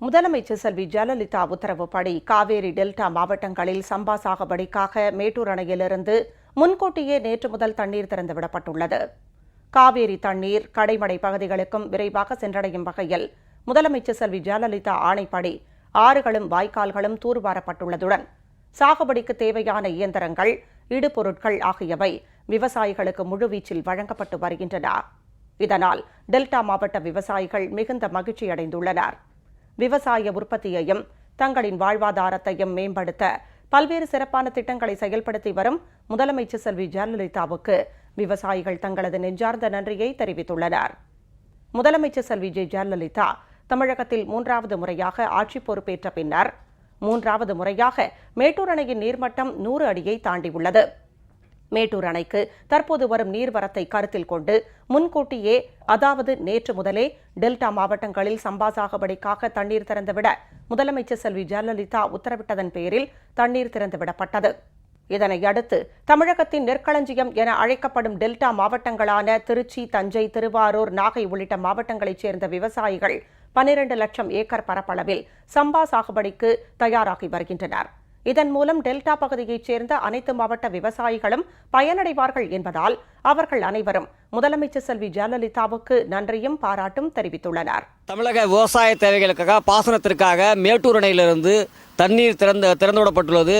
முதலமைச்சர் செல்வி ஜெயலலிதா உத்தரவுப்படி காவேரி டெல்டா மாவட்டங்களில் சம்பா சாகுபடிக்காக மேட்டூர் அணையிலிருந்து முன்கூட்டியே நேற்று முதல் தண்ணீர் திறந்துவிடப்பட்டுள்ளது. காவேரி தண்ணீர் கடைமடை பகுதிகளுக்கும் விரைவாக சென்றடையும் வகையில் முதலமைச்சர் செல்வி ஜெயலலிதா ஆணைப்படி ஆறுகளும் வாய்க்கால்களும் தூர்வாரப்பட்டுள்ளதுடன் சாகுபடிக்கு தேவையான இயந்திரங்கள், இடுபொருட்கள் ஆகியவை விவசாயிகளுக்கு முழுவீச்சில் வழங்கப்பட்டு வருகின்றன. இதனால் டெல்டா மாவட்ட விவசாயிகள் மிகுந்த மகிழ்ச்சியடைந்துள்ளனர். விவசாய உற்பத்தியையும் தங்களின் வாழ்வாதாரத்தையும் மேம்படுத்த பல்வேறு சிறப்பான திட்டங்களை செயல்படுத்தி வரும் முதலமைச்சர் செல்வி ஜெயலலிதாவுக்கு விவசாயிகள் தங்களது நெஞ்சார்ந்த நன்றியை தெரிவித்துள்ளனர். முதலமைச்சர் செல்வி ஜெயலலிதா தமிழகத்தில் 3வது முறையாக ஆட்சி பொறுப்பேற்ற பின்னர் 3வது முறையாக மேட்டூர் அணையின் நீர்மட்டம் 100 அடியை தாண்டியுள்ளது. மேட்டூர் அணைக்கு தற்போது வரும் நீர்வரத்தை கருத்தில் கொண்டு முன்கூட்டியே, அதாவது நேற்று முதலே டெல்டா மாவட்டங்களில் சம்பா சாகுபடிக்காக தண்ணீர் திறந்துவிட முதலமைச்சர் செல்வி ஜெயலலிதா உத்தரவிட்டதன் பேரில் தண்ணீர் திறந்துவிடப்பட்டது. இதனையடுத்து தமிழகத்தின் நெற்களஞ்சியம் என அழைக்கப்படும் டெல்டா மாவட்டங்களான திருச்சி, தஞ்சை, திருவாரூர், நாகை உள்ளிட்ட மாவட்டங்களைச் சேர்ந்த விவசாயிகள் 12 லட்சம் ஏக்கர் பரப்பளவில் சம்பா சாகுபடிக்கு தயாராகி வருகின்றனர். இதன் மூலம் டெல்டா பகுதியைச் சேர்ந்த அனைத்து மாவட்ட விவசாயிகளும் பயனடைவார்கள் என்பதால் அவர்கள் அனைவரும் முதலமைச்சர் செல்வி ஜெயலலிதாவுக்கு நன்றியும் பாராட்டும் தெரிவித்துள்ளனர். தமிழக விவசாய தேவைகளுக்காக பாசனத்திற்காக மேட்டூர் அணையிலிருந்து தண்ணீர் திறந்துவிடப்பட்டுள்ளது.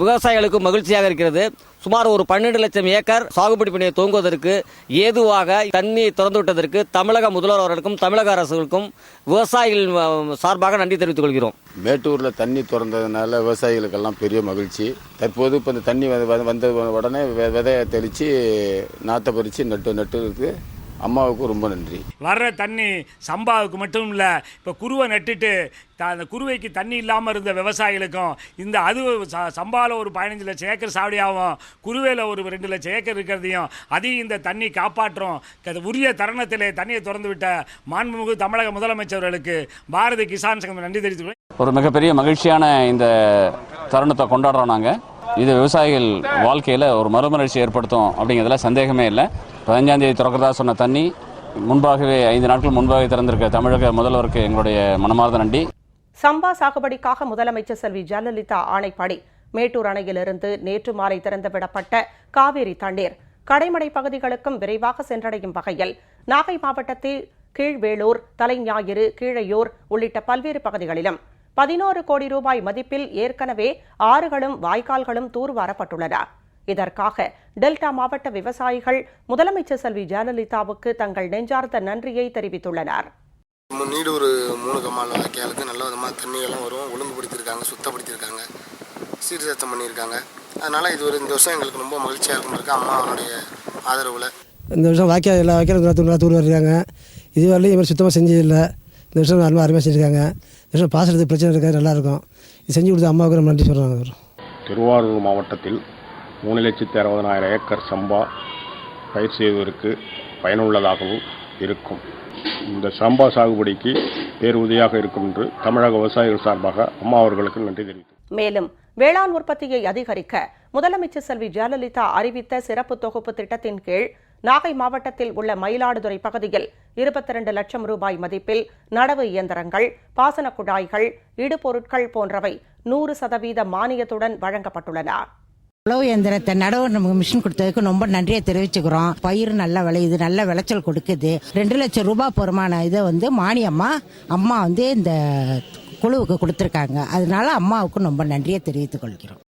விவசாயிகளுக்கு மகிழ்ச்சியாக இருக்கிறது. சுமார் ஒரு 12 லட்சம் ஏக்கர் சாகுபடி பணியை துவங்குவதற்கு ஏதுவாக தண்ணீர் திறந்துவிட்டதற்கு தமிழக முதல்வர் அவர்களுக்கும் தமிழக அரசுகளுக்கும் விவசாயிகள் சார்பாக நன்றி தெரிவித்துக் கொள்கிறோம். மேட்டூரில் தண்ணி திறந்ததுனால விவசாயிகளுக்கெல்லாம் பெரிய மகிழ்ச்சி. தற்போது இப்போ இந்த தண்ணி வந்த உடனே விதையை தெளித்து நாற்றை பறித்து நட்டு அம்மாவுக்கு ரொம்ப நன்றி. வர்ற தண்ணி சம்பாவுக்கு மட்டும் இல்லை, இப்போ குருவை நட்டுட்டு அந்த குருவைக்கு தண்ணி இல்லாமல் இருந்த விவசாயிகளுக்கும் இந்த அது சம்பாவில் ஒரு 15 லட்சம் ஏக்கர் சாவடியாகும், குருவையில் ஒரு 2 லட்சம் ஏக்கர் இருக்கிறதையும் அதையும் இந்த தண்ணி காப்பாற்றும் உரிய தருணத்திலே தண்ணியை திறந்து விட்ட மாண்புமிகு தமிழக முதலமைச்சர்களுக்கு பாரதிய கிசான் சங்கம் நன்றி தெரிவித்துள்ளேன். ஒரு மிகப்பெரிய மகிழ்ச்சியான இந்த தருணத்தை கொண்டாடுறோம். நாங்கள் இது விவசாயிகள் வாழ்க்கையில் ஒரு மறுமலர்ச்சி ஏற்படுத்தும் அப்படிங்கிறதுல சந்தேகமே இல்லை. 15ஆம் தேதி திறக்கிறதா சொன்ன தண்ணி முன்பாகவே 5 நாட்கள் முன்பாகவே திறந்திருக்க தமிழக முதல்வருக்கு எங்களுடைய மனமார்ந்த நன்றி. சம்பா சாகுபடிக்காக முதலமைச்சர் செல்வி ஜெயலலிதா ஆணைப்படி மேட்டூர் அணையிலிருந்து நேற்று மாலை திறந்துவிடப்பட்ட காவேரி தண்ணீர் கடைமடை பகுதிகளுக்கும் விரைவாக சென்றடையும் வகையில் நாகை மாவட்டத்தில் கீழ்வேளூர், தலைஞாயிறு, கீழையூர் உள்ளிட்ட பல்வேறு பகுதிகளிலும் 11 கோடி ரூபாய் மதிப்பில் ஏற்கனவே ஆறுகளும் வாய்க்கால்களும் தூர்வாரப்பட்டுள்ளன. இதற்காக டெல்டா மாவட்ட விவசாயிகள் முதலமைச்சர் செல்வி ஜெயலலிதாவுக்கு தங்கள் நெஞ்சார்ந்த நன்றியை தெரிவித்துள்ளனர். நீடு ஒரு 3 கமால் வாய்க்காலுக்கு நல்ல விதமாக தண்ணியெல்லாம் வரும், ஒழுங்குபடுத்தியிருக்காங்க, சுத்தப்படுத்தியிருக்காங்க, சீர்திருத்தம் பண்ணியிருக்காங்க. அதனால் இது இந்த வருஷம் எங்களுக்கு ரொம்ப மகிழ்ச்சியாக இருக்கும் அம்மா அவருடைய ஆதரவில். இந்த வருஷம் வாய்க்கால் எல்லா வாய்க்காலும் தூர் வர்றாங்க. இதுவரையிலும் இவர் சுத்தமாக செஞ்சதில்லை. இந்த வருஷம் நல்லா அருமையாக செஞ்சுருக்காங்க. இந்த வருஷம் பாசனத்துக்கு பிரச்சனை இருக்காது, நல்லாயிருக்கும். இது செஞ்சு கொடுத்த அம்மாவுக்கு நம்ம நன்றி சொல்கிறாங்க. திருவாரூர் மாவட்டத்தில் 3,60,000 ஏக்கர் சம்பா பயிர் செய்வதற்கு பயனுள்ளதாகவும் இருக்கும். இந்த சம்பா சாகுபடிக்கு பேருதவியாக இருக்கும் என்று தமிழக விவசாயிகள் சார்பாக அம்மா அவர்களுக்கு நன்றி தெரிவித்தோம். மேலும் வேளாண் உற்பத்தியை அதிகரிக்க முதலமைச்சர் செல்வி ஜெயலலிதா அறிவித்த சிறப்பு தொகுப்பு திட்டத்தின் கீழ் நாகை மாவட்டத்தில் உள்ள மயிலாடுதுறை பகுதியில் 22 லட்சம் ரூபாய் மதிப்பில் நடவு இயந்திரங்கள், பாசன குழாய்கள், இடுபொருட்கள் போன்றவை 100% மானியத்துடன் வழங்கப்பட்டுள்ளன. உழவு இயந்திரத்தை நடவு நமக்கு மிஷின் கொடுத்ததுக்கு ரொம்ப நன்றியை தெரிவிச்சுக்கிறோம். பயிர் நல்லா விளையுது, நல்ல விளைச்சல் கொடுக்குது. 2 லட்சம் ரூபாய் பொறுமான இதை மானியமா அம்மா இந்த குழுவுக்கு கொடுத்துருக்காங்க. அதனால அம்மாவுக்கு ரொம்ப நன்றியை தெரிவித்துக் கொள்கிறோம்.